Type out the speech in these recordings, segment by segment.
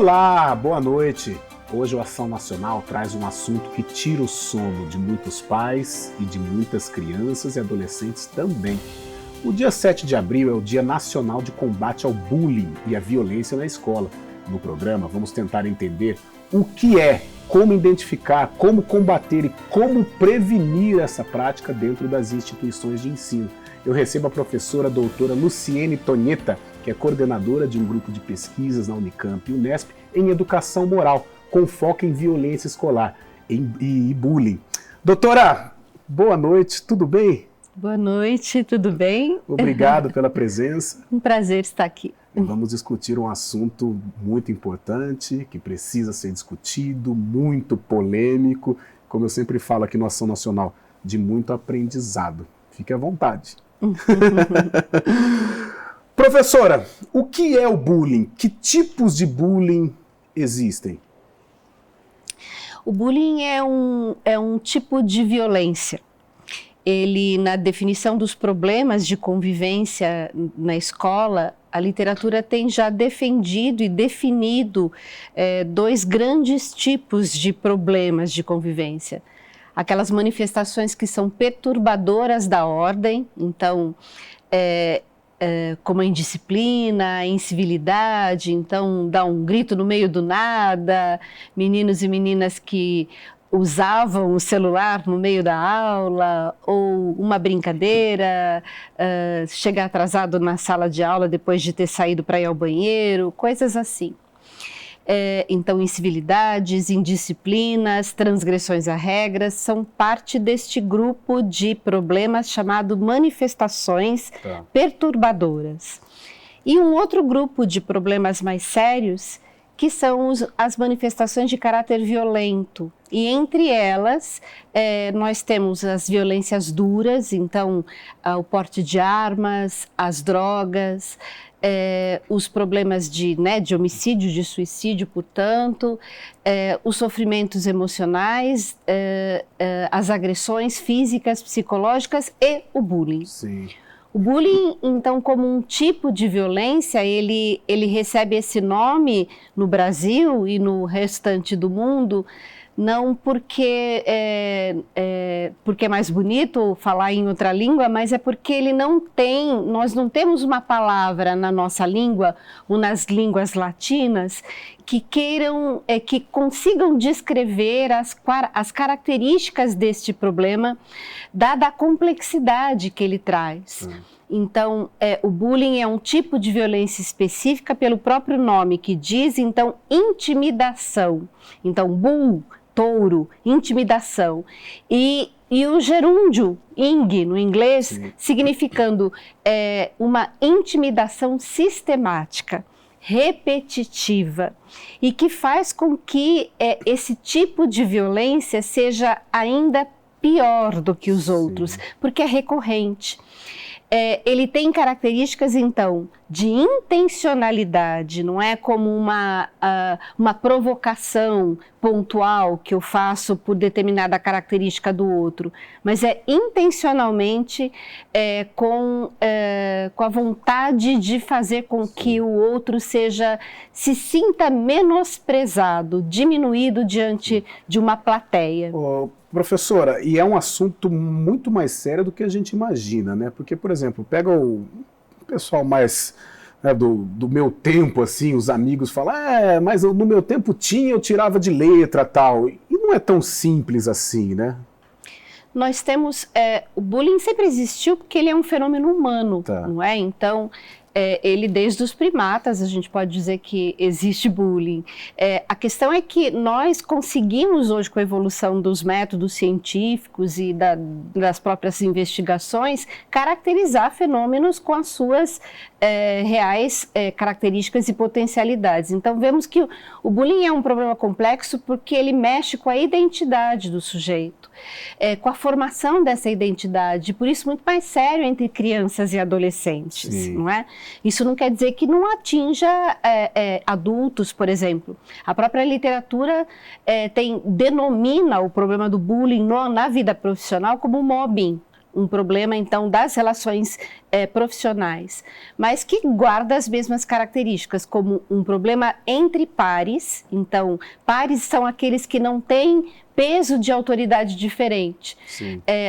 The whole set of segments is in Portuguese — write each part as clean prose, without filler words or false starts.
Olá, boa noite. Hoje o Ação Nacional traz um assunto que tira o sono de muitos pais e de muitas crianças e adolescentes também. O dia 7 de abril é o Dia Nacional de Combate ao Bullying e à Violência na Escola. No programa, vamos tentar entender o que é, como identificar, como combater e como prevenir essa prática dentro das instituições de ensino. Eu recebo a professora doutora Luciene Tonheta, que é coordenadora de um grupo de pesquisas na Unicamp e Unesp em educação moral, com foco em violência escolar e bullying. Doutora, boa noite, tudo bem? Boa noite, tudo bem? Obrigado pela presença. Um prazer estar aqui. Vamos discutir um assunto muito importante, que precisa ser discutido, muito polêmico, como eu sempre falo aqui no Ação Nacional, de muito aprendizado. Fique à vontade. Professora, o que é o bullying? Que tipos de bullying existem? O bullying é um tipo de violência. Ele, na definição dos problemas de convivência na escola, a literatura tem já defendido e definido dois grandes tipos de problemas de convivência. Aquelas manifestações que são perturbadoras da ordem, então, como a indisciplina, a incivilidade, então dá um grito no meio do nada, meninos e meninas que usavam o celular no meio da aula, ou uma brincadeira, chegar atrasado na sala de aula depois de ter saído para ir ao banheiro, coisas assim. Então, incivilidades, indisciplinas, transgressões a regras são parte deste grupo de problemas chamado manifestações perturbadoras. E um outro grupo de problemas mais sérios, que são as manifestações de caráter violento. E entre elas, nós temos as violências duras, então o porte de armas, as drogas, os problemas de homicídio, de suicídio, portanto, os sofrimentos emocionais, as agressões físicas, psicológicas e o bullying. Sim. O bullying, então, como um tipo de violência, ele recebe esse nome no Brasil e no restante do mundo, não porque é mais bonito falar em outra língua, mas é porque nós não temos uma palavra na nossa língua ou nas línguas latinas que consigam descrever as características deste problema, dada a complexidade que ele traz. Então, o bullying é um tipo de violência específica pelo próprio nome, que diz, então, intimidação. Então, bull, touro, intimidação. E o gerúndio, ing, no inglês, sim, significando uma intimidação sistemática, repetitiva, e que faz com que esse tipo de violência seja ainda pior do que os outros, porque é recorrente. Ele tem características, então, de intencionalidade, não é como uma provocação pontual que eu faço por determinada característica do outro, mas é intencionalmente com a vontade de fazer com que o outro se sinta menosprezado, diminuído diante de uma plateia. Professora, e é um assunto muito mais sério do que a gente imagina, né? Porque, por exemplo, pega o pessoal mais do meu tempo, assim, os amigos falam, mas no meu tempo eu tirava de letra, tal. E não é tão simples assim, né? Nós temos, o bullying sempre existiu porque ele é um fenômeno humano, não é? Então, ele desde os primatas, a gente pode dizer que existe bullying. A questão é que nós conseguimos hoje, com a evolução dos métodos científicos e das próprias investigações, caracterizar fenômenos com as suas reais características e potencialidades. Então, vemos que o bullying é um problema complexo porque ele mexe com a identidade do sujeito, com a formação dessa identidade, por isso muito mais sério entre crianças e adolescentes, sim, não é? Isso não quer dizer que não atinja adultos, por exemplo. A própria literatura denomina o problema do bullying na vida profissional como mobbing. um problema, então, das relações profissionais, mas que guarda as mesmas características, como um problema entre pares. Então, pares são aqueles que não têm peso de autoridade diferente.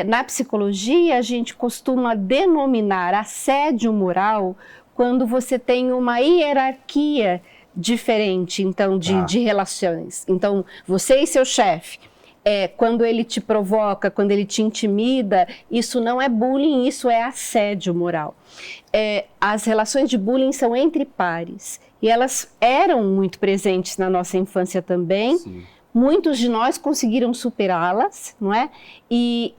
Na psicologia, a gente costuma denominar assédio moral quando você tem uma hierarquia diferente, então, de relações. Então, você e seu chefe, quando ele te provoca, quando ele te intimida, isso não é bullying, isso é assédio moral. As relações de bullying são entre pares, e elas eram muito presentes na nossa infância também. Sim. Muitos de nós conseguiram superá-las, não é? E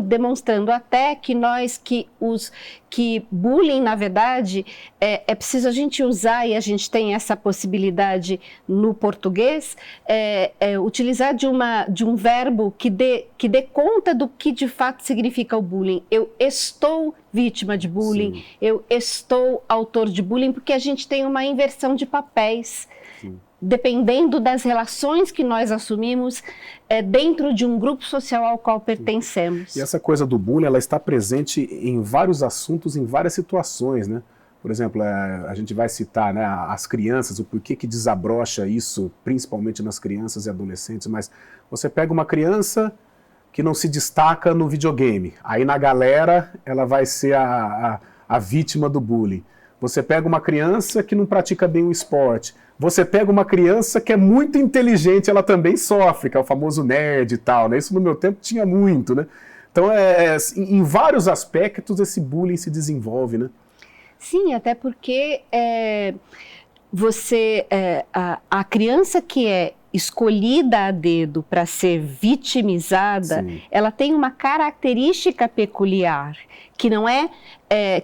demonstrando até que que bullying, na verdade, é preciso a gente usar, e a gente tem essa possibilidade no português, utilizar de um verbo que dê conta do que de fato significa o bullying. Eu estou vítima de bullying, sim, eu estou autor de bullying, porque a gente tem uma inversão de papéis. Sim. Dependendo das relações que nós assumimos dentro de um grupo social ao qual pertencemos. E essa coisa do bullying, ela está presente em vários assuntos, em várias situações, né? Por exemplo, a gente vai citar, né, as crianças, o porquê que desabrocha isso, principalmente nas crianças e adolescentes, mas você pega uma criança que não se destaca no videogame, aí na galera ela vai ser a vítima do bullying. Você pega uma criança que não pratica bem o esporte. Você pega uma criança que é muito inteligente, ela também sofre, que é o famoso nerd e tal, né? Isso no meu tempo tinha muito, né? Então, em vários aspectos, esse bullying se desenvolve, né? Sim, até porque a criança que é escolhida a dedo para ser vitimizada, sim, ela tem uma característica peculiar,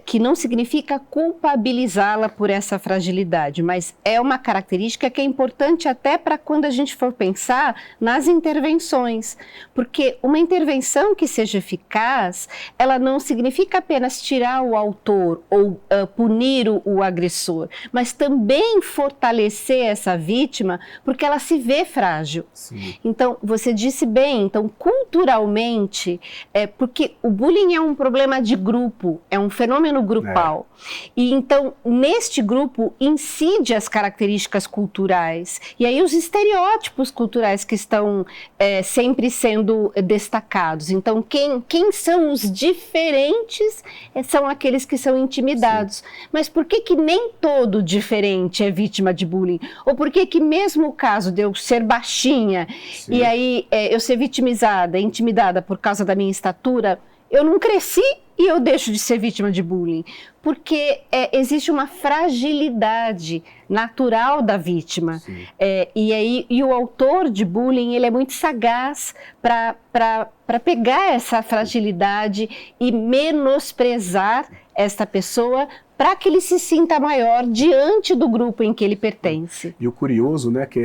que não significa culpabilizá-la por essa fragilidade, mas é uma característica que é importante até para quando a gente for pensar nas intervenções, porque uma intervenção que seja eficaz, ela não significa apenas tirar o autor ou punir o agressor, mas também fortalecer essa vítima, porque ela se vê frágil. Sim. Então, você disse bem, então, culturalmente, porque o bullying é um problema de grupo, é um fenômeno grupal. E então, neste grupo, incide as características culturais. E aí os estereótipos culturais que estão sempre sendo destacados. Então, quem são os diferentes são aqueles que são intimidados. Sim. Mas por que nem todo diferente é vítima de bullying? Ou por que mesmo o caso de eu ser baixinha, sim, e aí eu ser vitimizada, intimidada por causa da minha estatura, eu não cresci e eu deixo de ser vítima de bullying? Porque existe uma fragilidade natural da vítima. E o autor de bullying, ele é muito sagaz para pegar essa fragilidade e menosprezar esta pessoa para que ele se sinta maior diante do grupo em que ele pertence. E o curioso, né, que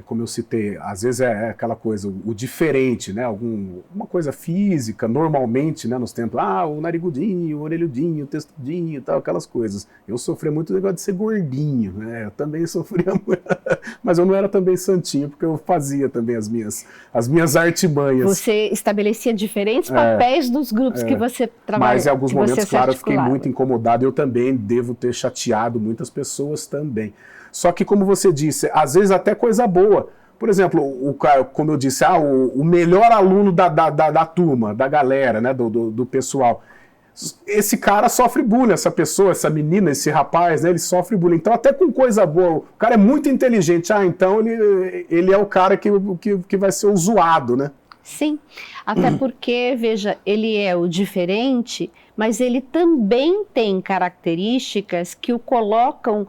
como eu citei, às vezes é aquela coisa, o diferente, né, uma coisa física, normalmente, né, nos tempos, o narigudinho, o orelhudinho, o textudinho e tal, aquelas coisas. Eu sofria muito o negócio de ser gordinho, né, eu também sofria muito, mas eu não era também santinho, porque eu fazia também as minhas artimanhas. Você estabelecia diferentes papéis dos grupos que você trabalhava. Mas em alguns momentos, claro, eu fiquei muito incomodado, eu também devo ter chateado muitas pessoas também. Só que, como você disse, às vezes até coisa boa. Por exemplo, como eu disse, o melhor aluno da turma, da galera, né, do pessoal. Esse cara sofre bullying, essa pessoa, essa menina, esse rapaz, né, ele sofre bullying. Então, até com coisa boa, o cara é muito inteligente. Então ele é o cara que vai ser o zoado, né? Sim, até porque, veja, ele é o diferente, mas ele também tem características que o colocam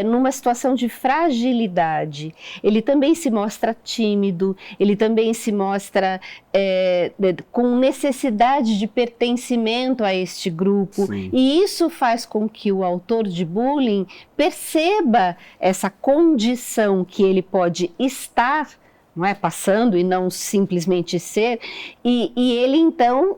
numa situação de fragilidade. Ele também se mostra tímido, ele também se mostra com necessidade de pertencimento a este grupo. Sim. E isso faz com que o autor de bullying perceba essa condição que ele pode estar, não é, passando e não simplesmente ser, e ele então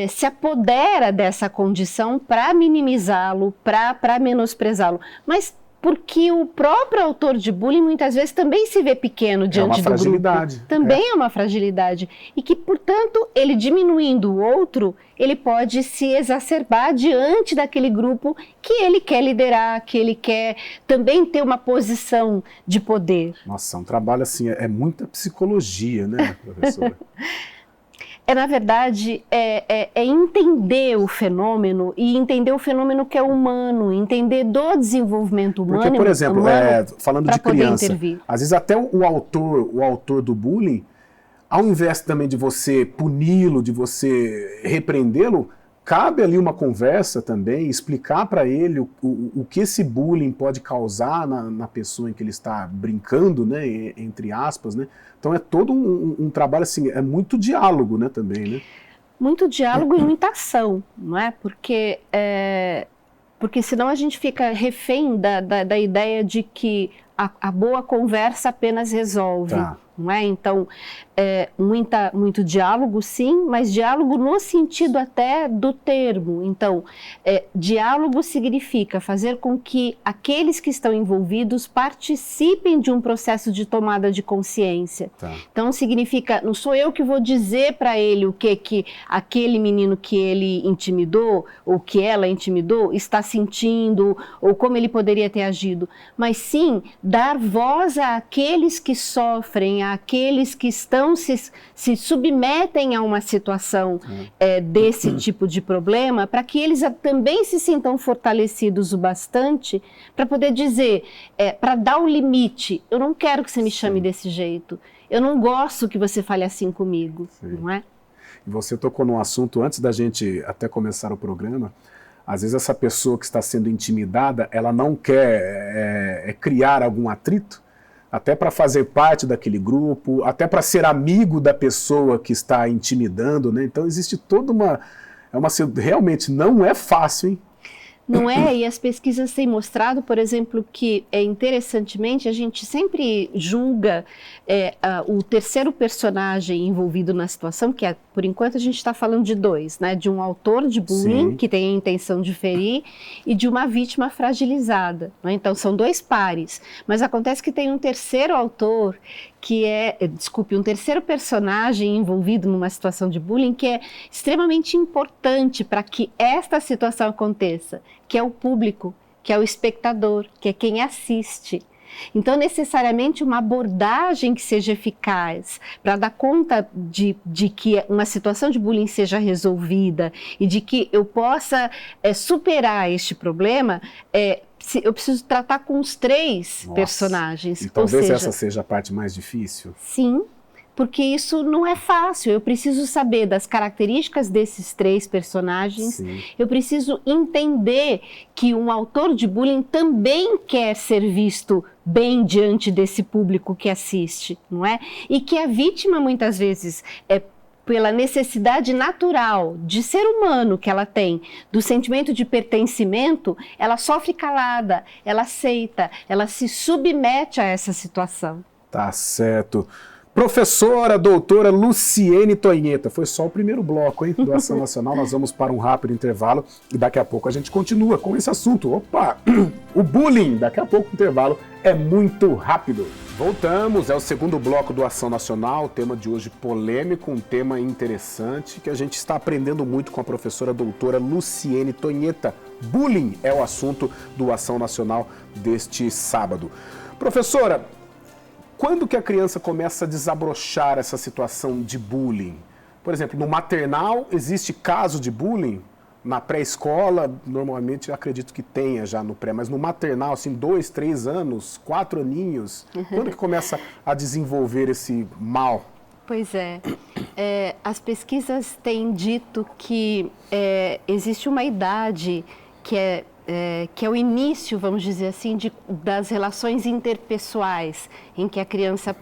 se apodera dessa condição para minimizá-lo, para menosprezá-lo. Mas porque o próprio autor de bullying muitas vezes também se vê pequeno diante do grupo. Também é uma fragilidade. E que, portanto, ele diminuindo o outro, ele pode se exacerbar diante daquele grupo que ele quer liderar, que ele quer também ter uma posição de poder. Nossa, um trabalho assim, é muita psicologia, né, professora? Na verdade, entender o fenômeno e entender o fenômeno que é humano, entender do desenvolvimento humano. Porque, por exemplo, falando de criança, às vezes até o autor do bullying, ao invés também de você puni-lo, de você repreendê-lo, cabe ali uma conversa também, explicar para ele o que esse bullying pode causar na pessoa em que ele está brincando, né, entre aspas, né? Então é todo um trabalho assim, é muito diálogo, né, também, né? Muito diálogo e muita ação, não é? Porque senão a gente fica refém da ideia de que a boa conversa apenas resolve. Tá. Não é? Então, muito diálogo, sim, mas diálogo no sentido até do termo. Então, diálogo significa fazer com que aqueles que estão envolvidos participem de um processo de tomada de consciência. Tá. Então, significa, não sou eu que vou dizer para ele o que aquele menino que ele intimidou, ou que ela intimidou, está sentindo, ou como ele poderia ter agido, mas sim dar voz àqueles que sofrem, àqueles que estão se submetem a uma situação desse tipo de problema, para que eles também se sintam fortalecidos o bastante para poder dizer, para dar o limite, eu não quero que você me chame desse jeito, eu não gosto que você fale assim comigo, não é? E você tocou num assunto, antes da gente até começar o programa, às vezes essa pessoa que está sendo intimidada, ela não quer criar algum atrito, até para fazer parte daquele grupo, até para ser amigo da pessoa que está intimidando, né? Então existe toda realmente não é fácil, hein? Não é, e as pesquisas têm mostrado, por exemplo, que interessantemente a gente sempre julga o terceiro personagem envolvido na situação, que por enquanto a gente está falando de dois, né? De um autor de bullying, sim, que tem a intenção de ferir, e de uma vítima fragilizada, né? Então são dois pares, mas acontece que tem um terceiro autor que um terceiro personagem envolvido numa situação de bullying que é extremamente importante para que esta situação aconteça, que é o público, que é o espectador, que é quem assiste. Então, necessariamente, uma abordagem que seja eficaz para dar conta de que uma situação de bullying seja resolvida e de que eu possa superar este problema, eu preciso tratar com os três personagens. E talvez essa seja a parte mais difícil? Sim, porque isso não é fácil. Eu preciso saber das características desses três personagens. Sim. Eu preciso entender que um autor de bullying também quer ser visto bem diante desse público que assiste, não é? E que a vítima, muitas vezes, pela necessidade natural de ser humano que ela tem, do sentimento de pertencimento, ela sofre calada, ela aceita, ela se submete a essa situação. Tá certo. Professora, doutora Luciene Toinheta, foi só o primeiro bloco, hein, do Ação Nacional. Nós vamos para um rápido intervalo e daqui a pouco a gente continua com esse assunto. Opa, o bullying, daqui a pouco o intervalo é muito rápido. Voltamos, é o segundo bloco do Ação Nacional, o tema de hoje polêmico, um tema interessante que a gente está aprendendo muito com a professora doutora Luciene Toinheta. Bullying é o assunto do Ação Nacional deste sábado. Professora, quando que a criança começa a desabrochar essa situação de bullying? Por exemplo, no maternal existe caso de bullying? Na pré-escola, normalmente eu acredito que tenha já no pré, mas no maternal, assim, 2, 3 anos, 4 aninhos, quando que começa a desenvolver esse mal? Pois as pesquisas têm dito que existe uma idade que é o início, vamos dizer assim, das relações interpessoais, em que a criança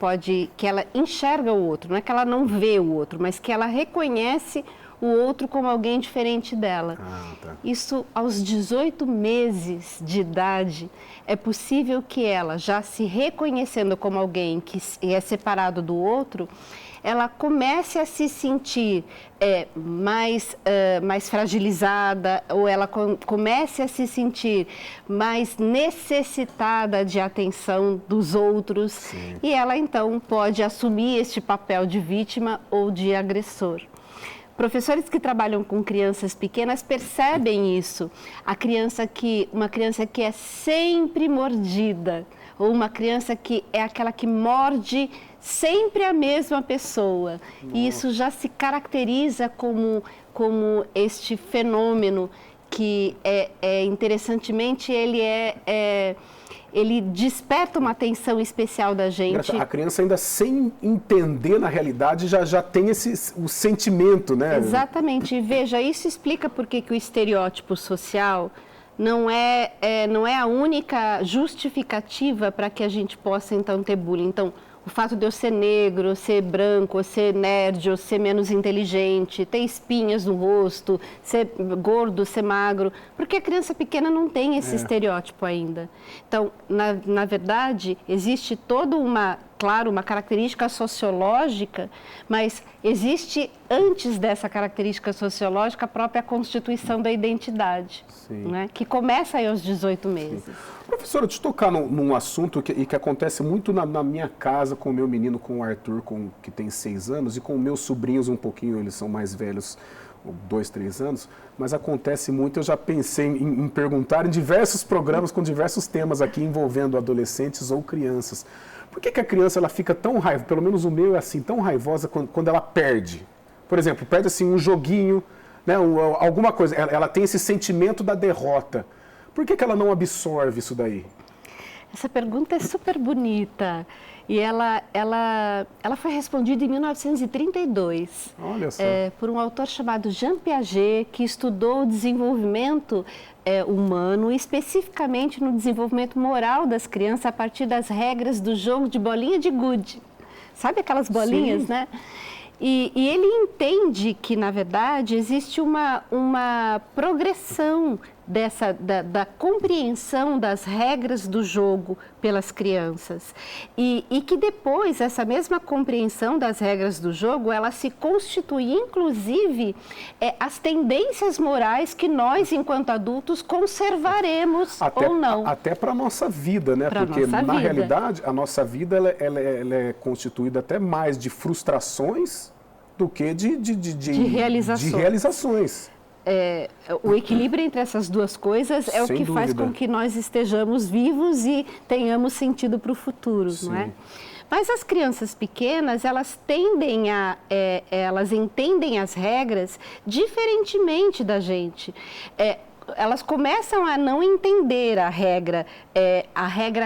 que ela enxerga o outro, não é que ela não vê o outro, mas que ela reconhece o outro como alguém diferente dela. Tá. Isso aos 18 meses de idade, é possível que ela, já se reconhecendo como alguém que é separado do outro, ela comece a se sentir mais fragilizada, ou ela comece a se sentir mais necessitada de atenção dos outros. Sim. E ela então pode assumir este papel de vítima ou de agressor. Professores que trabalham com crianças pequenas percebem isso. Uma criança que é sempre mordida, ou uma criança que é aquela que morde sempre a mesma pessoa. Nossa. E isso já se caracteriza como este fenômeno que, interessantemente, ele desperta uma atenção especial da gente. A criança ainda sem entender na realidade já tem o sentimento, né? Exatamente. E veja, isso explica por que o estereótipo social não é a única justificativa para que a gente possa então ter bullying. Então, o fato de eu ser negro, ou ser branco, ou ser nerd, ou ser menos inteligente, ter espinhas no rosto, ser gordo, ser magro, porque a criança pequena não tem esse estereótipo ainda. Então, na verdade, existe toda uma característica sociológica, mas existe antes dessa característica sociológica a própria constituição da identidade, né? Que começa aí aos 18 meses. Sim. Professora, deixa eu tocar num assunto que acontece muito na minha casa com o meu menino, com o Arthur, que tem 6 anos, e com meus sobrinhos um pouquinho, eles são mais velhos, 2, 3 anos, mas acontece muito, eu já pensei em perguntar em diversos programas com diversos temas aqui envolvendo adolescentes ou crianças. Por que a criança ela fica tão raivosa, pelo menos o meu é assim, tão raivosa quando ela perde? Por exemplo, perde assim um joguinho, né, alguma coisa, ela tem esse sentimento da derrota. Por que ela não absorve isso daí? Essa pergunta é super bonita e ela foi respondida em 1932. Olha só. Por um autor chamado Jean Piaget, que estudou o desenvolvimento humano, especificamente no desenvolvimento moral das crianças a partir das regras do jogo de bolinha de gude. Sabe aquelas bolinhas, né? E ele entende que, na verdade, existe uma progressão da compreensão das regras do jogo pelas crianças. E que depois, essa mesma compreensão das regras do jogo, ela se constitui, inclusive, as tendências morais que nós, enquanto adultos, conservaremos ou não. Até para a nossa vida, né? Porque, na realidade, a nossa vida ela é constituída até mais de frustrações do que de realizações. O equilíbrio entre essas duas coisas é o que faz com que nós estejamos vivos e tenhamos sentido para o futuro, não é? Mas as crianças pequenas, elas entendem as regras diferentemente da gente. Elas começam a não entender a regra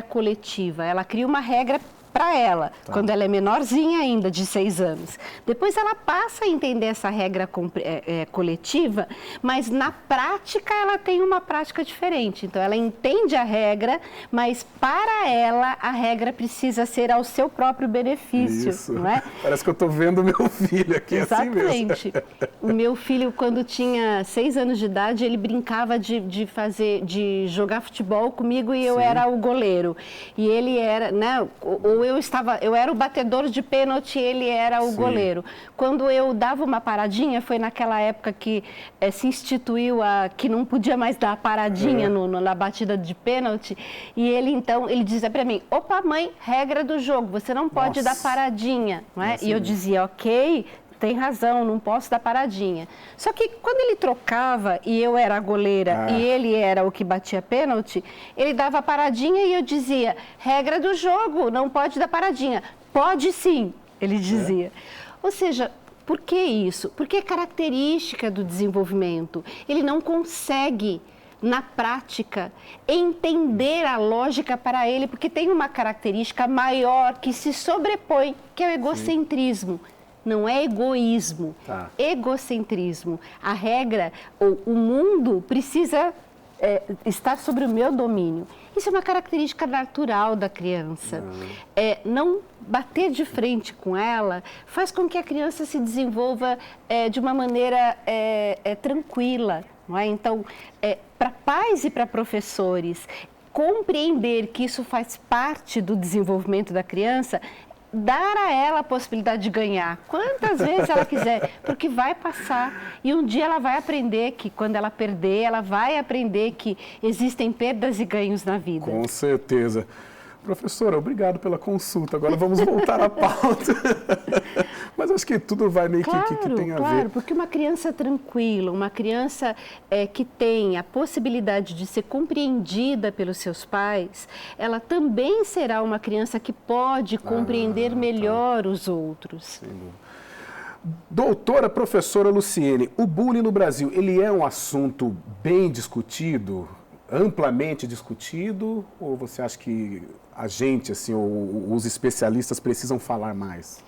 coletiva. Ela cria uma regra para ela, quando ela é menorzinha ainda, de 6 anos. Depois ela passa a entender essa regra coletiva, mas na prática ela tem uma prática diferente. Então ela entende a regra, mas para ela a regra precisa ser ao seu próprio benefício. Isso. Não é? Parece que eu estou vendo o meu filho aqui. Exatamente. Assim mesmo. O meu filho, quando tinha 6 anos de idade, ele brincava de jogar futebol comigo e eu era o goleiro. E ele era, né? Eu era o batedor de pênalti, ele era o goleiro. Quando eu dava uma paradinha, foi naquela época que se instituiu que não podia mais dar paradinha na batida de pênalti. E ele dizia para mim: opa, mãe, regra do jogo, você não pode dar paradinha. Não é? E eu dizia: ok, tem razão, não posso dar paradinha. Só que quando ele trocava e eu era a goleira e ele era o que batia pênalti, ele dava paradinha e eu dizia: regra do jogo, não pode dar paradinha. Pode sim, ele dizia. Ou seja, por que isso? Porque é característica do desenvolvimento. Ele não consegue, na prática, entender a lógica para ele, porque tem uma característica maior que se sobrepõe, que é o egocentrismo. Não é egoísmo, egocentrismo. A regra, ou o mundo precisa estar sobre o meu domínio. Isso é uma característica natural da criança. Não bater de frente com ela faz com que a criança se desenvolva de uma maneira tranquila. Não é? Então, para pais e para professores, compreender que isso faz parte do desenvolvimento da criança dar a ela a possibilidade de ganhar, quantas vezes ela quiser, porque vai passar. E um dia ela vai aprender que quando ela perder, ela vai aprender que existem perdas e ganhos na vida. Com certeza. Professora, obrigado pela consulta. Agora vamos voltar à pauta. Mas acho que tudo vai meio que tem a ver. Claro, porque uma criança tranquila, uma criança que tem a possibilidade de ser compreendida pelos seus pais, ela também será uma criança que pode compreender melhor os outros. Sem dúvida. Doutora, professora Luciene, o bullying no Brasil, ele é um assunto bem discutido, amplamente discutido, ou você acha que a gente, assim, ou os especialistas precisam falar mais?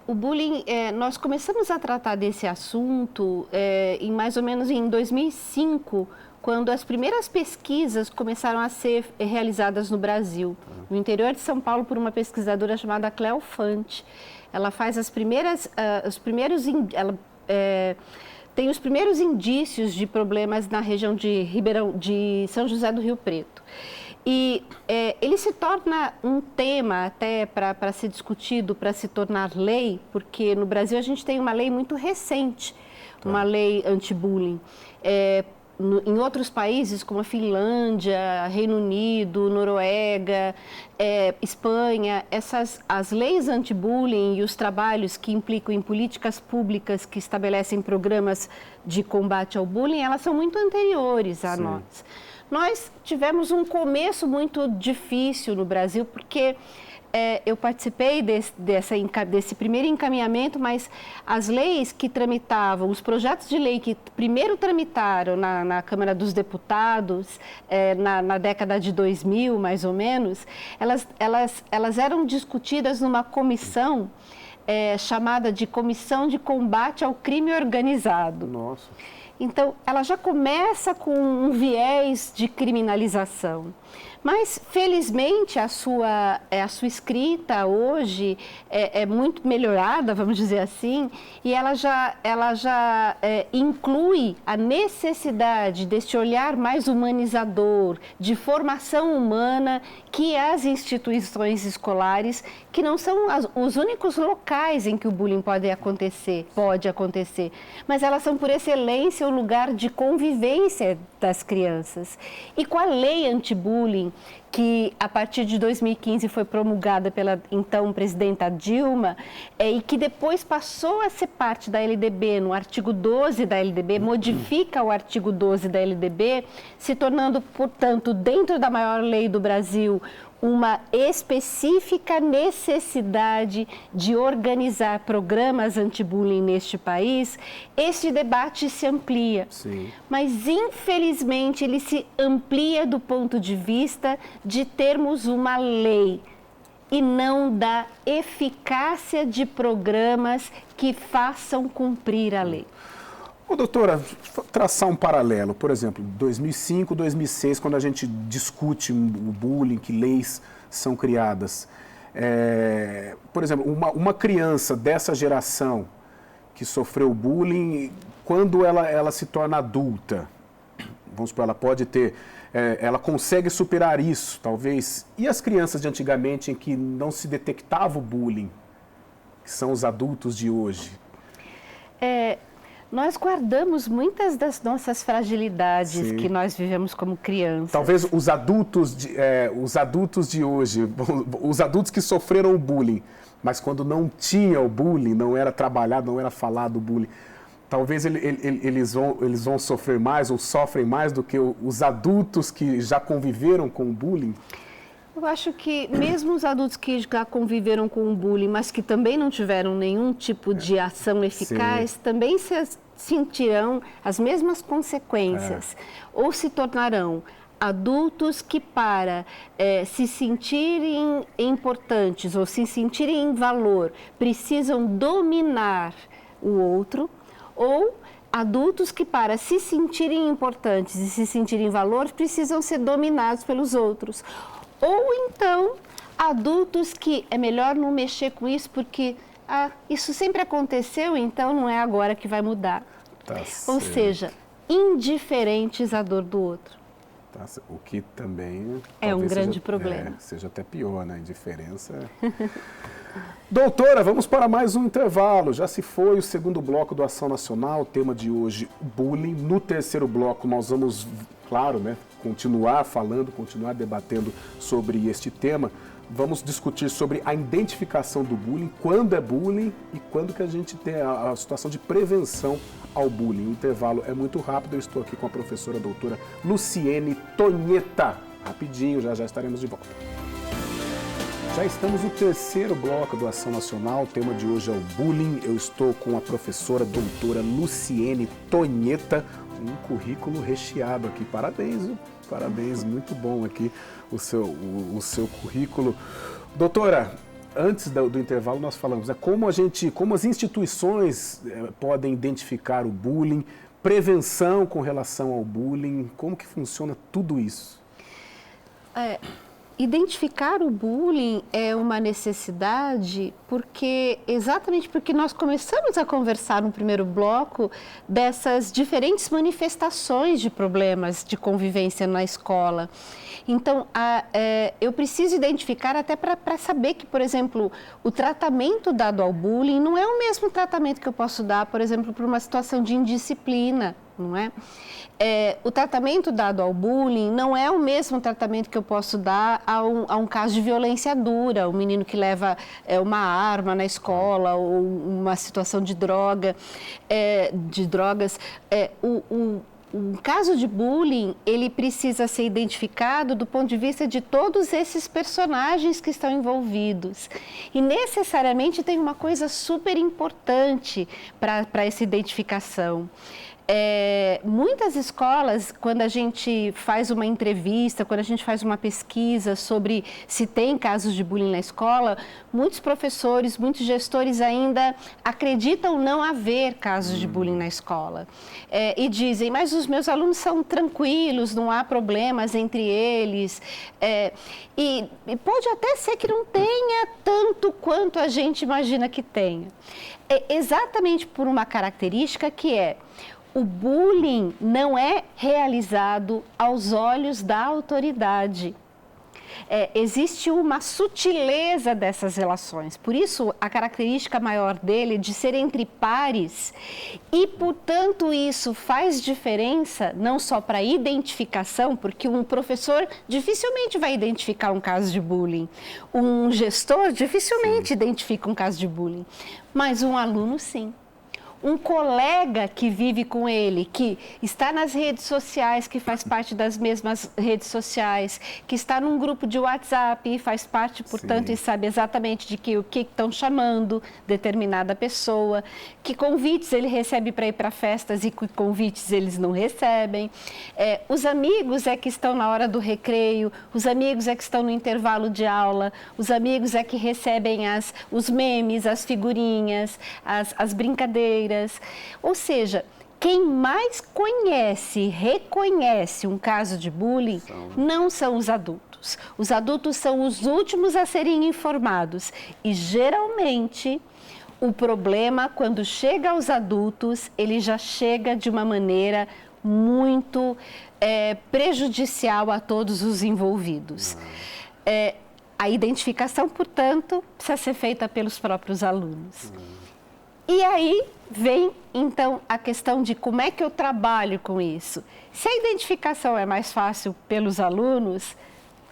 O bullying, nós começamos a tratar desse assunto em mais ou menos em 2005, quando as primeiras pesquisas começaram a ser realizadas no Brasil, no interior de São Paulo, por uma pesquisadora chamada Cleo Fante. Ela faz tem os primeiros indícios de problemas na região de São José do Rio Preto. E ele se torna um tema até para ser discutido, para se tornar lei, porque no Brasil a gente tem uma lei muito recente, uma lei anti-bullying. Em outros países, como a Finlândia, Reino Unido, Noruega, Espanha, as leis anti-bullying e os trabalhos que implicam em políticas públicas que estabelecem programas de combate ao bullying, elas são muito anteriores a nós. Nós tivemos um começo muito difícil no Brasil, porque eu participei desse primeiro encaminhamento, mas as leis que tramitavam, os projetos de lei que primeiro tramitaram na Câmara dos Deputados, na década de 2000, mais ou menos, elas eram discutidas numa comissão chamada de Comissão de Combate ao Crime Organizado. Nossa. Então, ela já começa com um viés de criminalização. Mas, felizmente, a sua escrita hoje é muito melhorada, vamos dizer assim, e ela já inclui a necessidade deste olhar mais humanizador, de formação humana, que as instituições escolares, que não são os únicos locais em que o bullying pode acontecer, mas elas são, por excelência, o lugar de convivência das crianças. E com a lei anti-bullying, que a partir de 2015 foi promulgada pela então presidenta Dilma, e que depois passou a ser parte da LDB, no artigo 12 da LDB, modifica o artigo 12 da LDB, se tornando, portanto, dentro da maior lei do Brasil, uma específica necessidade de organizar programas anti-bullying neste país, este debate se amplia. Sim. Mas, infelizmente, ele se amplia do ponto de vista de termos uma lei e não da eficácia de programas que façam cumprir a lei. Doutora, traçar um paralelo, por exemplo, 2005, 2006, quando a gente discute o bullying, que leis são criadas. Por exemplo, uma criança dessa geração que sofreu bullying, quando ela se torna adulta, vamos supor, ela pode ter, ela consegue superar isso, talvez. E as crianças de antigamente em que não se detectava o bullying, que são os adultos de hoje? Nós guardamos muitas das nossas fragilidades que nós vivemos como crianças. Talvez os adultos de hoje, os adultos que sofreram o bullying, mas quando não tinha o bullying, não era trabalhado, não era falado o bullying, talvez eles vão sofrer mais ou sofrem mais do que os adultos que já conviveram com o bullying? Eu acho que mesmo os adultos que já conviveram com o bullying, mas que também não tiveram nenhum tipo de ação eficaz, também sentirão as mesmas consequências. Ou se tornarão adultos que, para se sentirem importantes ou se sentirem em valor, precisam dominar o outro, ou adultos que, para se sentirem importantes e se sentirem em valor, precisam ser dominados pelos outros. Ou então, adultos que é melhor não mexer com isso porque isso sempre aconteceu, então não é agora que vai mudar. Ou seja, indiferentes à dor do outro. Tá? O que também é um grande seja, problema. Seja até pior, né? A indiferença. Doutora, vamos para mais um intervalo. Já se foi o segundo bloco do Ação Nacional, o tema de hoje, bullying. No terceiro bloco nós vamos, claro, né, continuar falando, continuar debatendo sobre este tema. Vamos discutir sobre a identificação do bullying, quando é bullying e quando que a gente tem a situação de prevenção ao bullying. O intervalo é muito rápido, eu estou aqui com a professora doutora Luciene Tonhetta. Rapidinho, já estaremos de volta. Já estamos no terceiro bloco do Ação Nacional, o tema de hoje é o bullying. Eu estou com a professora doutora Luciene Tonhetta, um currículo recheado aqui. Parabéns, viu? Parabéns, muito bom aqui o seu currículo. Doutora, antes do intervalo nós falamos como as instituições podem identificar o bullying, prevenção com relação ao bullying, como que funciona tudo isso? Identificar o bullying é uma necessidade exatamente porque nós começamos a conversar no primeiro bloco dessas diferentes manifestações de problemas de convivência na escola. Então, eu preciso identificar até para saber que, por exemplo, o tratamento dado ao bullying não é o mesmo tratamento que eu posso dar, por exemplo, para uma situação de indisciplina, não é? O tratamento dado ao bullying não é o mesmo tratamento que eu posso dar a um caso de violência dura, um menino que leva uma arma na escola ou uma situação de drogas. Um caso de bullying, ele precisa ser identificado do ponto de vista de todos esses personagens que estão envolvidos. E necessariamente tem uma coisa super importante para essa identificação. Muitas escolas, quando a gente faz uma entrevista, quando a gente faz uma pesquisa sobre se tem casos de bullying na escola, muitos professores, muitos gestores ainda acreditam não haver casos de bullying na escola. E dizem, mas os meus alunos são tranquilos, não há problemas entre eles. E pode até ser que não tenha tanto quanto a gente imagina que tenha. Exatamente por uma característica que o bullying não é realizado aos olhos da autoridade. Existe uma sutileza dessas relações. Por isso, a característica maior dele é de ser entre pares e, portanto, isso faz diferença não só para a identificação, porque um professor dificilmente vai identificar um caso de bullying, um gestor dificilmente identifica um caso de bullying, mas um aluno sim. Um colega que vive com ele, que está nas redes sociais, que faz parte das mesmas redes sociais, que está num grupo de WhatsApp e faz parte, portanto, e sabe exatamente o que estão chamando determinada pessoa, que convites ele recebe para ir para festas e que convites eles não recebem. Os amigos que estão na hora do recreio, os amigos que estão no intervalo de aula, os amigos que recebem os memes, as figurinhas, as brincadeiras. Ou seja, quem mais conhece e reconhece um caso de bullying não são os adultos. Os adultos são os últimos a serem informados. E, geralmente, o problema, quando chega aos adultos, ele já chega de uma maneira muito prejudicial a todos os envolvidos. A identificação, portanto, precisa ser feita pelos próprios alunos. E aí vem, então, a questão de como é que eu trabalho com isso. Se a identificação é mais fácil pelos alunos,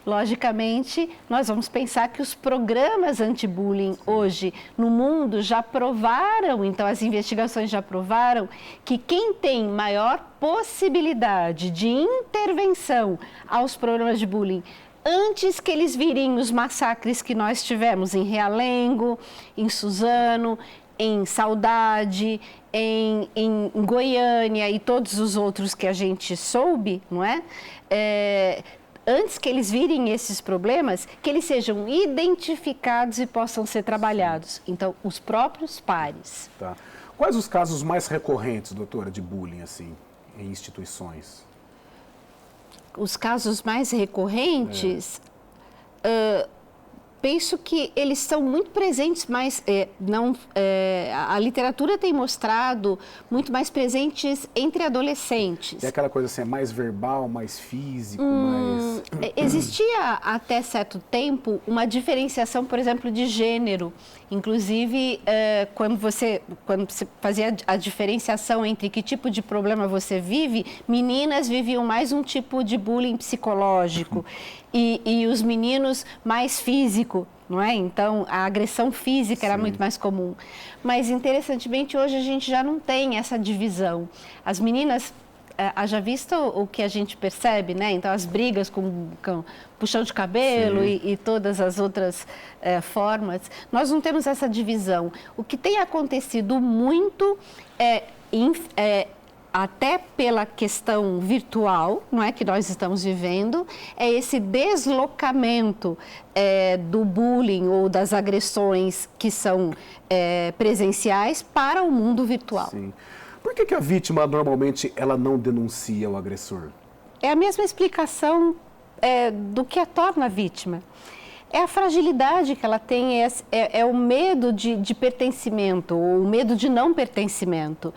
logicamente, nós vamos pensar que os programas anti-bullying hoje no mundo já provaram, então as investigações já provaram, que quem tem maior possibilidade de intervenção aos programas de bullying antes que eles virem os massacres que nós tivemos em Realengo, em Suzano, em Saudade, em Goiânia e todos os outros que a gente soube, não é? Antes que eles virem esses problemas, que eles sejam identificados e possam ser trabalhados. Então, os próprios pares. Tá. Quais os casos mais recorrentes, doutora, de bullying, assim, em instituições? Os casos mais recorrentes... penso que eles são muito presentes, mas a literatura tem mostrado muito mais presentes entre adolescentes. É aquela coisa assim, é mais verbal, mais físico, mais... Existia até certo tempo uma diferenciação, por exemplo, de gênero. Inclusive, quando você fazia a diferenciação entre que tipo de problema você vive, meninas viviam mais um tipo de bullying psicológico e os meninos mais físico, não é? Então, a agressão física era muito mais comum. Mas, interessantemente, hoje a gente já não tem essa divisão. As meninas... Haja visto o que a gente percebe, né? Então, as brigas com puxão de cabelo e todas as outras formas, nós não temos essa divisão. O que tem acontecido muito até pela questão virtual, não é, que nós estamos vivendo, é esse deslocamento do bullying ou das agressões que são presenciais para o mundo virtual. Sim. Por que a vítima, normalmente, ela não denuncia o agressor? É a mesma explicação do que a torna vítima. É a fragilidade que ela tem, é o medo de pertencimento, ou o medo de não pertencimento.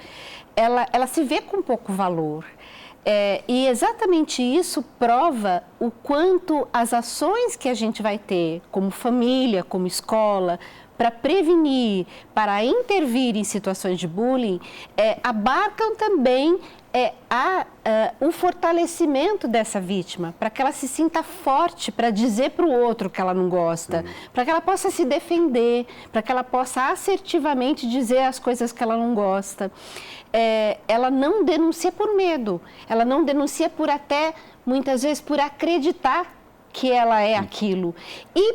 Ela se vê com pouco valor. E exatamente isso prova o quanto as ações que a gente vai ter, como família, como escola, para prevenir, para intervir em situações de bullying, abarcam também o fortalecimento dessa vítima, para que ela se sinta forte para dizer para o outro que ela não gosta, para que ela possa se defender, para que ela possa assertivamente dizer as coisas que ela não gosta. Ela não denuncia por medo, ela não denuncia muitas vezes, por acreditar que ela é aquilo. E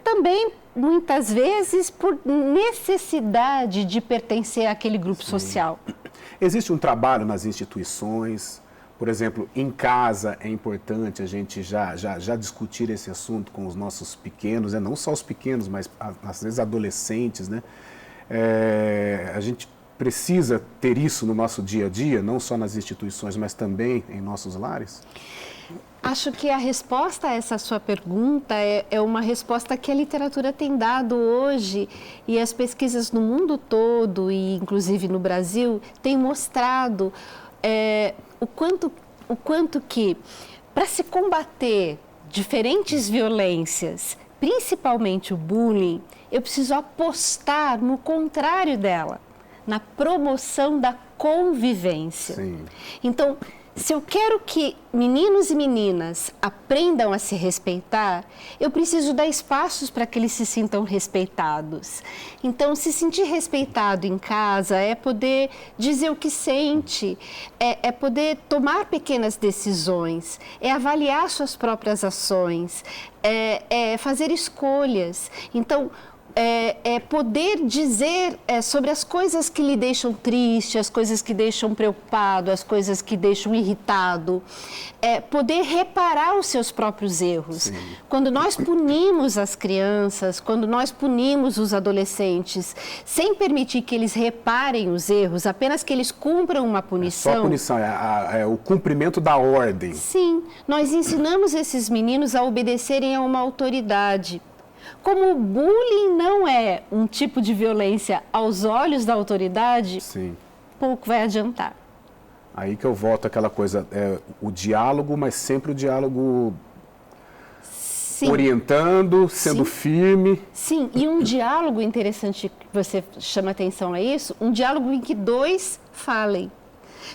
também, muitas vezes, por necessidade de pertencer àquele grupo social. Existe um trabalho nas instituições, por exemplo, em casa é importante a gente já discutir esse assunto com os nossos pequenos, não só os pequenos, mas às vezes adolescentes, né? A gente precisa ter isso no nosso dia a dia, não só nas instituições, mas também em nossos lares? Acho que a resposta a essa sua pergunta é uma resposta que a literatura tem dado hoje, e as pesquisas no mundo todo, e inclusive no Brasil, têm mostrado o quanto que, para se combater diferentes violências, principalmente o bullying, eu preciso apostar no contrário dela, na promoção da convivência. Sim. Então, se eu quero que meninos e meninas aprendam a se respeitar, eu preciso dar espaços para que eles se sintam respeitados. Então, se sentir respeitado em casa é poder dizer o que sente, é poder tomar pequenas decisões, é avaliar suas próprias ações, é fazer escolhas. Então, poder dizer sobre as coisas que lhe deixam triste, as coisas que deixam preocupado, as coisas que deixam irritado, poder reparar os seus próprios erros. Sim. Quando nós punimos as crianças, quando nós punimos os adolescentes, sem permitir que eles reparem os erros, apenas que eles cumpram uma punição... Só a punição, é o cumprimento da ordem. Sim, nós ensinamos esses meninos a obedecerem a uma autoridade. Como o bullying não é um tipo de violência aos olhos da autoridade, Sim. pouco vai adiantar. Aí que eu volto àquela coisa, o diálogo, mas sempre o diálogo Sim. Orientando, sendo firme. Sim, e um diálogo interessante que você chama atenção a isso, um diálogo em que dois falem.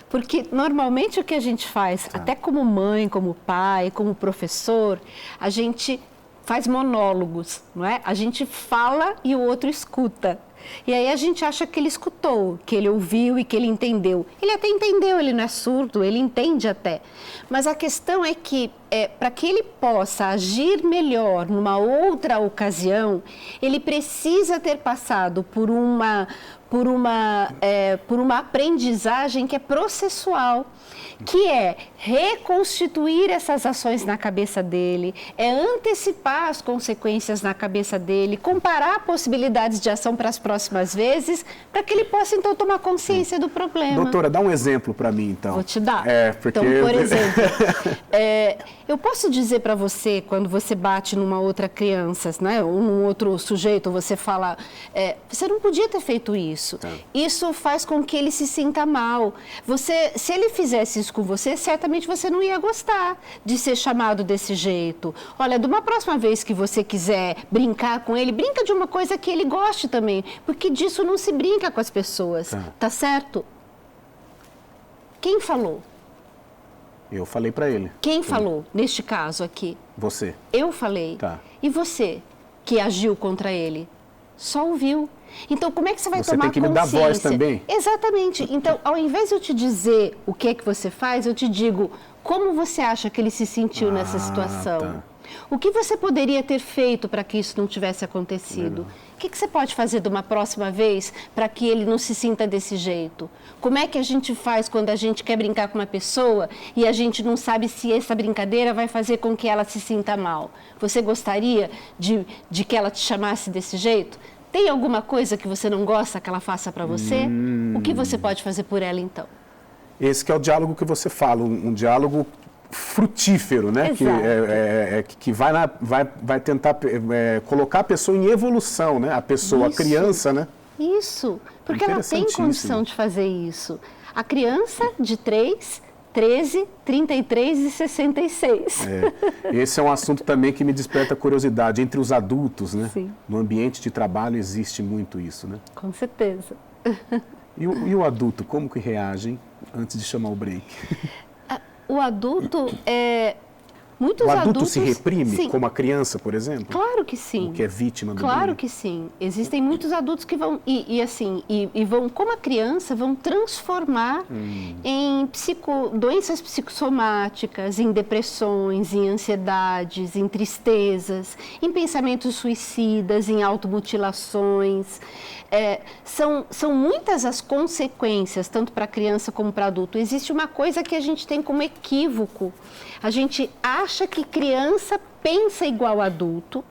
Porque normalmente o que a gente faz, até como mãe, como pai, como professor, a gente faz monólogos, não é? A gente fala e o outro escuta. E aí a gente acha que ele escutou, que ele ouviu e que ele entendeu. Ele até entendeu, ele não é surdo, ele entende até. Mas a questão é que, para que ele possa agir melhor numa outra ocasião, ele precisa ter passado por uma aprendizagem que é processual, que é reconstituir essas ações na cabeça dele, antecipar as consequências na cabeça dele, comparar possibilidades de ação para as próximas vezes, para que ele possa, então, tomar consciência do problema. Doutora, dá um exemplo para mim, então. Vou te dar. Porque... Então, por exemplo, Eu posso dizer para você, quando você bate numa outra criança, né, ou num outro sujeito, você fala, você não podia ter feito isso. Tá. Isso faz com que ele se sinta mal. Se ele fizesse isso com você, certamente você não ia gostar de ser chamado desse jeito. Olha, de uma próxima vez que você quiser brincar com ele, brinca de uma coisa que ele goste também, porque disso não se brinca com as pessoas, tá certo? Quem falou? Eu falei para ele. Quem falou, neste caso aqui? Você. Eu falei. Tá. E você, que agiu contra ele? Só ouviu. Então, como é que você vai tomar consciência? Você tem que me dar voz também. Exatamente. Então, ao invés de eu te dizer o que é que você faz, eu te digo como você acha que ele se sentiu nessa situação. Tá. O que você poderia ter feito para que isso não tivesse acontecido? Legal. O que você pode fazer de uma próxima vez para que ele não se sinta desse jeito? Como é que a gente faz quando a gente quer brincar com uma pessoa e a gente não sabe se essa brincadeira vai fazer com que ela se sinta mal? Você gostaria de que ela te chamasse desse jeito? Tem alguma coisa que você não gosta que ela faça para você? O que você pode fazer por ela, então? Esse que é o diálogo que você fala, um diálogo frutífero, né? Que vai tentar colocar a pessoa em evolução, né? A pessoa, isso, a criança, né? Isso, porque ela tem condição de fazer isso. A criança de 3, 13, 33 e 66. Esse é um assunto também que me desperta curiosidade. Entre os adultos, né? Sim. No ambiente de trabalho existe muito isso, né? Com certeza. E o adulto, como que reage antes de chamar o break? O adulto muitos o adulto adultos se reprime, sim. como a criança, por exemplo? Claro que sim. O que é vítima do Claro bullying? que sim. Existem muitos adultos que vão, e vão, como a criança, vão transformar em doenças psicossomáticas, em depressões, em ansiedades, em tristezas, em pensamentos suicidas, em automutilações. São muitas as consequências, tanto para a criança como para adulto. Existe uma coisa que a gente tem como equívoco. A gente acha que criança pensa igual adulto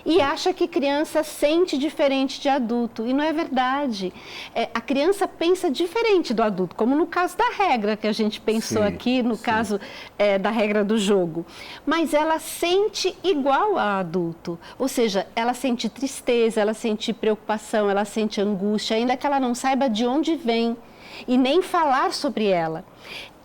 e acha que criança sente diferente de adulto. E não é verdade. A criança pensa diferente do adulto, como no caso da regra que a gente pensou aqui, no caso da regra do jogo. Mas ela sente igual a adulto. Ou seja, ela sente tristeza, ela sente preocupação, ela sente angústia, ainda que ela não saiba de onde vem e nem falar sobre ela.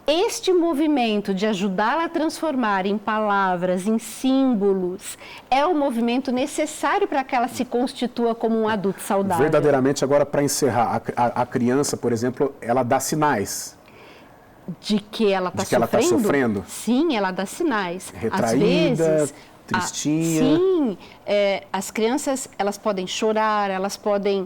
Este movimento de ajudá-la a transformar em palavras, em símbolos, é o movimento necessário para que ela se constitua como um adulto saudável. Verdadeiramente, agora para encerrar, a criança, por exemplo, ela dá sinais. De que ela está sofrendo? Sim, ela dá sinais. Retraída, às vezes, tristinha. Sim, as crianças, elas podem chorar, elas podem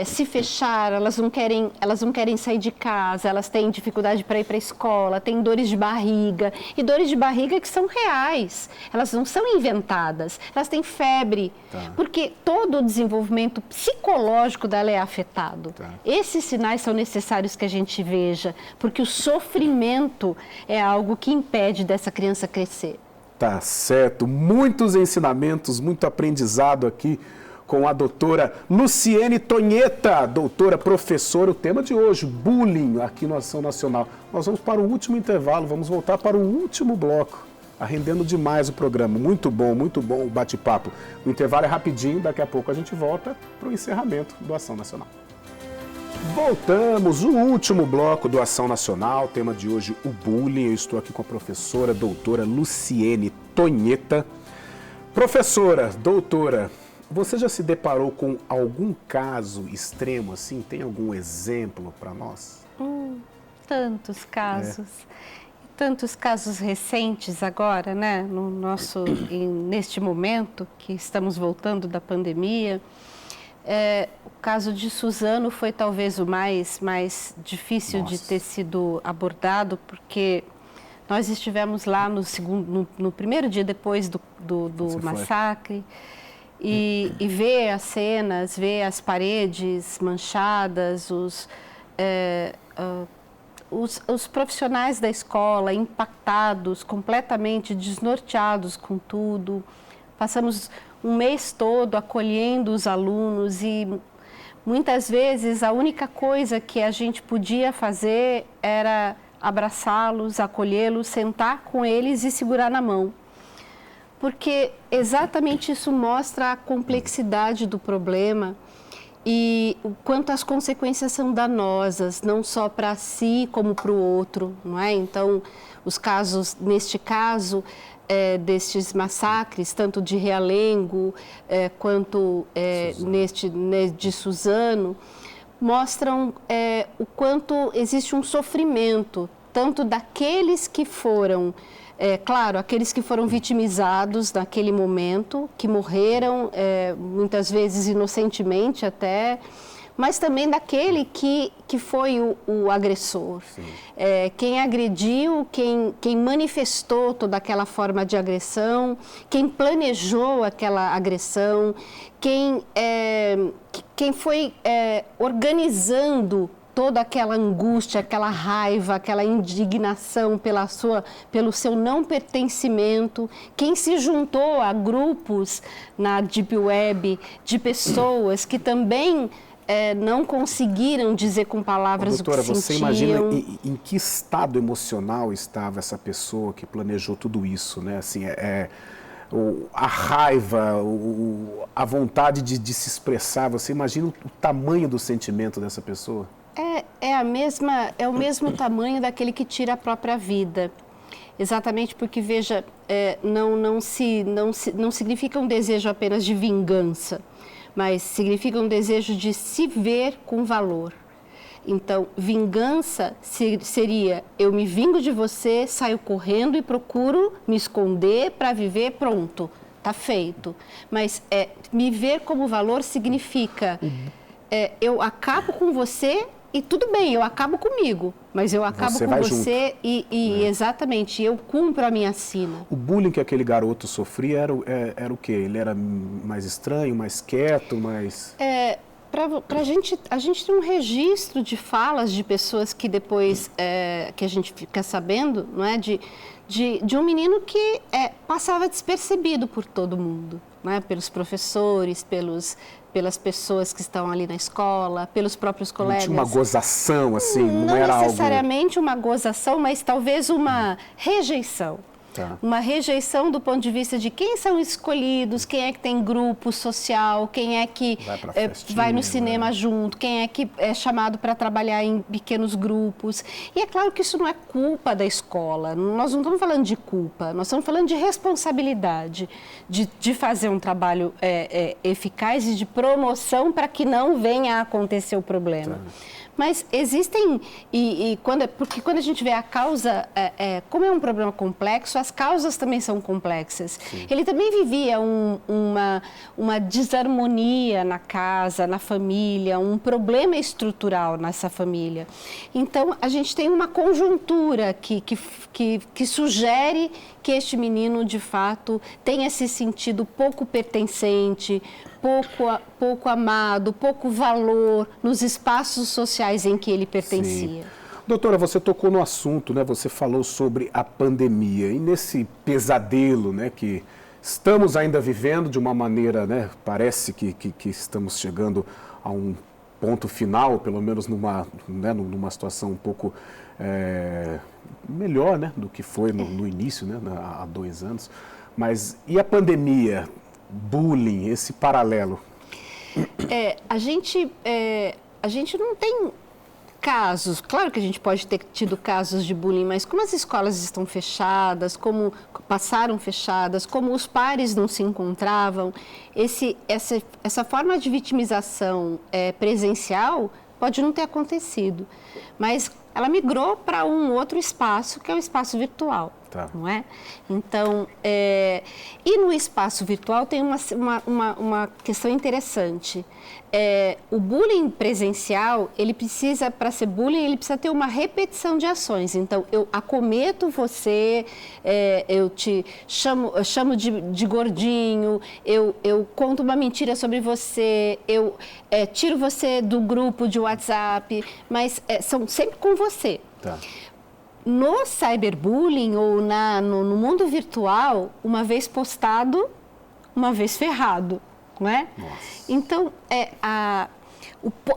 se fechar, elas não querem sair de casa, elas têm dificuldade para ir para a escola, têm dores de barriga, e dores de barriga que são reais, elas não são inventadas, elas têm febre, porque todo o desenvolvimento psicológico dela é afetado. Esses sinais são necessários que a gente veja, porque o sofrimento é algo que impede dessa criança crescer. Tá certo, muitos ensinamentos, muito aprendizado aqui com a doutora Luciene Tonheta, doutora professora. O tema de hoje, bullying, aqui no Ação Nacional. Nós vamos para o último intervalo, vamos voltar para o último bloco, arrendendo demais o programa. Muito bom o bate-papo. O intervalo é rapidinho, daqui a pouco a gente volta para o encerramento do Ação Nacional. Voltamos, o último bloco do Ação Nacional, tema de hoje, o bullying. Eu estou aqui com a professora, doutora Luciene Tonheta. Professora, doutora, você já se deparou com algum caso extremo assim? Tem algum exemplo para nós? Tantos casos. Tantos casos recentes agora, né? Neste momento que estamos voltando da pandemia. O caso de Suzano foi talvez o mais difícil de ter sido abordado, porque nós estivemos lá no primeiro dia depois do massacre e ver as cenas, ver as paredes manchadas, os profissionais da escola impactados, completamente desnorteados com tudo. Passamos um mês todo acolhendo os alunos e muitas vezes a única coisa que a gente podia fazer era abraçá-los, acolhê-los, sentar com eles e segurar na mão. Porque exatamente isso mostra a complexidade do problema e o quanto as consequências são danosas, não só para si como para o outro, não é? Então, os casos, neste caso, destes massacres, tanto de Realengo quanto de Suzano, mostram o quanto existe um sofrimento, tanto daqueles que foram, claro, aqueles que foram vitimizados naquele momento, que morreram, muitas vezes inocentemente até, mas também daquele que foi o agressor. Quem agrediu, quem manifestou toda aquela forma de agressão, quem planejou aquela agressão, quem foi organizando toda aquela angústia, aquela raiva, aquela indignação pelo seu não pertencimento, quem se juntou a grupos na Deep Web de pessoas que também não conseguiram dizer com palavras doutora, o que sentiam. Você imagina em que estado emocional estava essa pessoa que planejou tudo isso, né? Assim, a raiva, a vontade de se expressar, você imagina o tamanho do sentimento dessa pessoa? É o mesmo tamanho daquele que tira a própria vida. Exatamente porque, veja, não significa um desejo apenas de vingança, mas significa um desejo de se ver com valor. Então, vingança seria: eu me vingo de você, saio correndo e procuro me esconder para viver, pronto, está feito. Mas me ver como valor significa: eu acabo com você e tudo bem, eu acabo comigo, mas eu acabo com você exatamente, eu cumpro a minha sina. O bullying que aquele garoto sofria era o quê? Ele era mais estranho, mais quieto, mais... A gente tem um registro de falas de pessoas que depois, que a gente fica sabendo, não é? De um menino que passava despercebido por todo mundo, não é? Pelos professores, pelas pessoas que estão ali na escola, pelos próprios colegas. Não tinha uma gozação, assim, não era algo... Não necessariamente uma gozação, mas talvez uma rejeição. Tá. Uma rejeição do ponto de vista de quem são escolhidos, quem é que tem grupo social, quem é que vai no cinema junto, quem é que é chamado para trabalhar em pequenos grupos. E é claro que isso não é culpa da escola, nós não estamos falando de culpa, nós estamos falando de responsabilidade, de fazer um trabalho eficaz e de promoção para que não venha a acontecer o problema. Tá. Mas existem, porque quando a gente vê a causa, como é um problema complexo, as causas também são complexas. Sim. Ele também vivia uma desarmonia na casa, na família, um problema estrutural nessa família. Então, a gente tem uma conjuntura que sugere que este menino, de fato, tenha se sentido pouco pertencente, pouco amado, pouco valor nos espaços sociais em que ele pertencia. Sim. Doutora, você tocou no assunto, né? Você falou sobre a pandemia e nesse pesadelo, né, que estamos ainda vivendo de uma maneira, né, parece que estamos chegando a um ponto final, pelo menos numa situação um pouco melhor, né, do que foi no início, né, há 2 anos. Mas e a pandemia? Bullying, esse paralelo? A gente não tem casos, claro que a gente pode ter tido casos de bullying, mas como as escolas estão fechadas, como passaram fechadas, como os pares não se encontravam, essa forma de vitimização presencial pode não ter acontecido, mas ela migrou para um outro espaço, que é o espaço virtual. Tá. Não é? Então, e no espaço virtual tem uma questão interessante. O bullying presencial, para ser bullying, ele precisa ter uma repetição de ações. Então, eu acometo você, eu te chamo de gordinho, eu conto uma mentira sobre você, eu tiro você do grupo de WhatsApp, mas são sempre com você. Tá. No cyberbullying ou no mundo virtual, uma vez postado, uma vez ferrado, não é? Nossa. Então,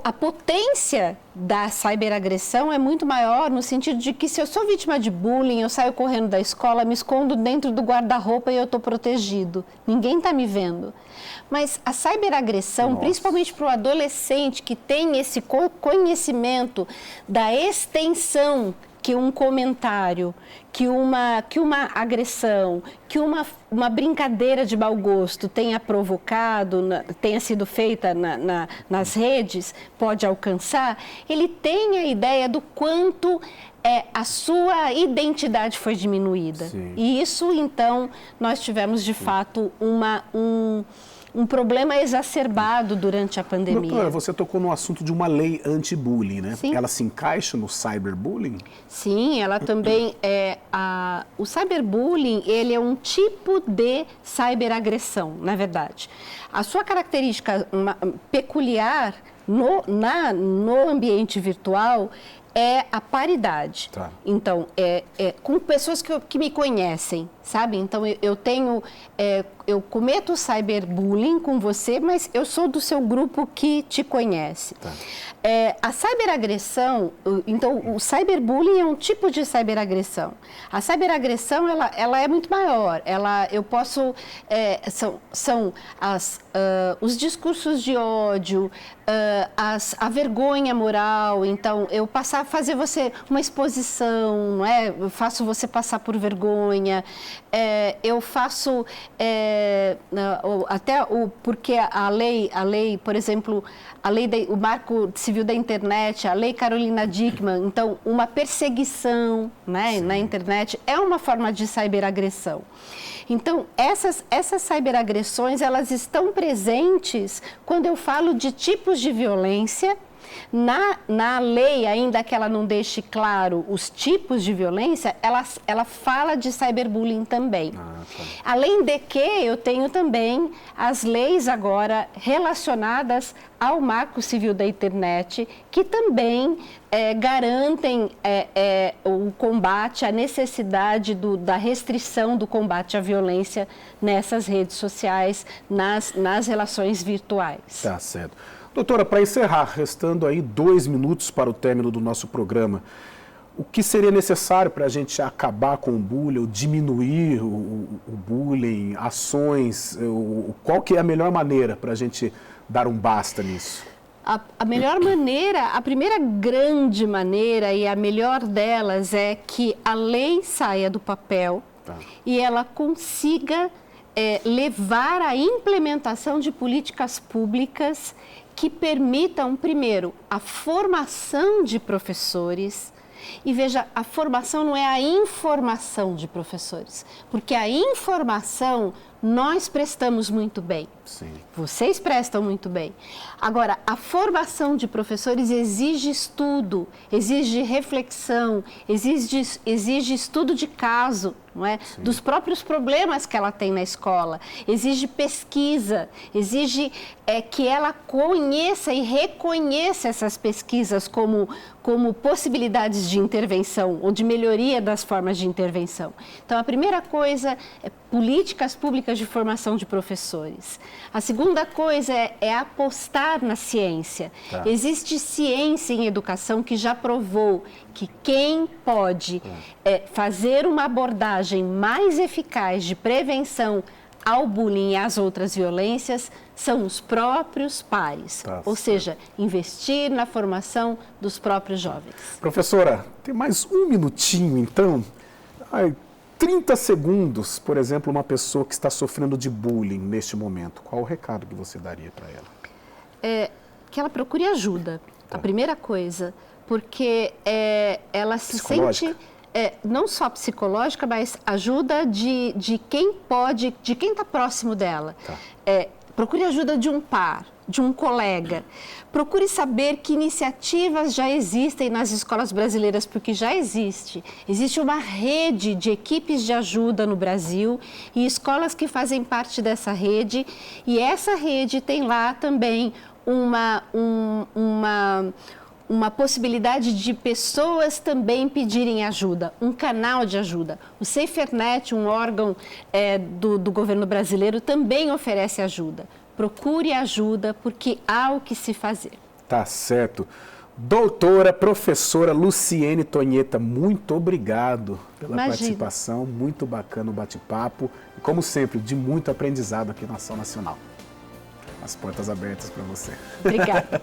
a potência da cyberagressão é muito maior no sentido de que se eu sou vítima de bullying, eu saio correndo da escola, me escondo dentro do guarda-roupa e eu estou protegido. Ninguém está me vendo. Mas a cyberagressão, principalmente para o adolescente que tem esse conhecimento da extensão que um comentário, que uma agressão, que uma brincadeira de mau gosto tenha provocado, tenha sido feita nas redes, pode alcançar, ele tem a ideia do quanto a sua identidade foi diminuída. Sim. E isso, então, nós tivemos, de fato, um problema exacerbado durante a pandemia. Doutora, você tocou no assunto de uma lei anti-bullying, né? Sim. Ela se encaixa no cyberbullying? Sim, ela também o cyberbullying, ele é um tipo de cyberagressão, na verdade. A sua característica peculiar no ambiente virtual é a paridade. Tá. Então, com pessoas que me conhecem, sabe? Então, eu cometo cyberbullying com você, mas eu sou do seu grupo que te conhece. Tá. A cyberagressão, então, o cyberbullying é um tipo de cyberagressão. A cyberagressão, ela é muito maior. Eu posso, são os discursos de ódio, a vergonha moral. Então, eu fazer você uma exposição, não é? Eu faço você passar por vergonha. Eu faço porque a lei, por exemplo, o Marco Civil da Internet, a Lei Carolina Dickmann, então uma perseguição, né, na internet é uma forma de cyberagressão. Então, essas cyberagressões, elas estão presentes quando eu falo de tipos de violência. Na lei, ainda que ela não deixe claro os tipos de violência, ela fala de cyberbullying também. Tá. Além de que eu tenho também as leis agora relacionadas ao Marco Civil da Internet, que também garantem o combate, a necessidade da restrição do combate à violência nessas redes sociais, nas relações virtuais. Tá certo. Doutora, para encerrar, restando aí 2 minutos para o término do nosso programa, o que seria necessário para a gente acabar com o bullying, ou diminuir o bullying, ações, qual que é a melhor maneira para a gente dar um basta nisso? A melhor maneira, a primeira grande maneira e a melhor delas é que a lei saia do papel e ela consiga levar à implementação de políticas públicas que permitam, primeiro, a formação de professores. E veja, a formação não é a informação de professores, porque a informação nós prestamos muito bem. Sim. Vocês prestam muito bem. Agora, a formação de professores exige estudo, exige reflexão, exige estudo de caso, não é? Dos próprios problemas que ela tem na escola, exige pesquisa, exige que ela conheça e reconheça essas pesquisas como possibilidades de intervenção ou de melhoria das formas de intervenção. Então, a primeira coisa é políticas públicas de formação de professores. A segunda coisa é apostar na ciência. Tá. Existe ciência em educação que já provou que quem pode fazer uma abordagem mais eficaz de prevenção ao bullying e às outras violências são os próprios pares. Tá, ou seja, investir na formação dos próprios jovens. Professora, tem mais 1 minutinho, então. 30 segundos, por exemplo, uma pessoa que está sofrendo de bullying neste momento, qual o recado que você daria para ela? Que ela procure ajuda, a primeira coisa, porque ela se sente, não só psicológica, mas ajuda de quem pode, de quem está próximo dela. Tá. Procure ajuda de um par, de um colega. Procure saber que iniciativas já existem nas escolas brasileiras, porque já existe. Existe uma rede de equipes de ajuda no Brasil e escolas que fazem parte dessa rede. E essa rede tem lá também uma possibilidade de pessoas também pedirem ajuda, um canal de ajuda. O SaferNet, um órgão do governo brasileiro, também oferece ajuda. Procure ajuda, porque há o que se fazer. Tá certo. Doutora, professora Luciene Tonheta, muito obrigado pela participação, muito bacana o bate-papo, e como sempre, de muito aprendizado aqui na Ação Nacional. As portas abertas para você. Obrigada.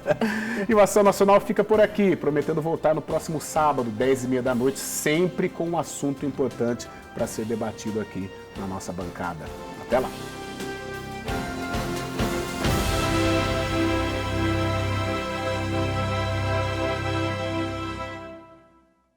E o Ação Nacional fica por aqui, prometendo voltar no próximo sábado, 10h30 da noite, sempre com um assunto importante para ser debatido aqui na nossa bancada. Até lá!